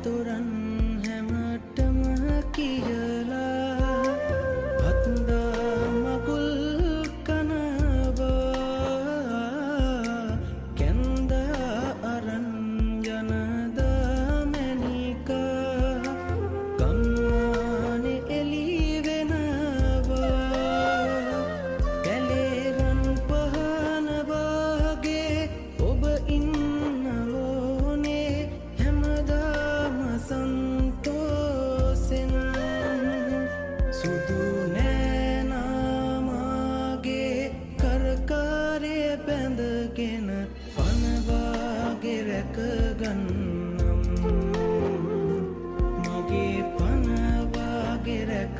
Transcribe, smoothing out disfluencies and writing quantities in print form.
තොරන් හැමටම කියලා හත්දා මකුල් කනවා කැන්දා අරන් ජනදා මැනිකා ගම්මානේ එලි වෙනවා කැලේරන් පහන වාගේ ඔබ ඉන්නවෝනේ හැමදාම සන්තෝසෙන් සුදු නෑනාමාගේ කරකාරේ බැඳගෙන පනවාගේ රැකගන්නම් මගේ පනවාගේ රැක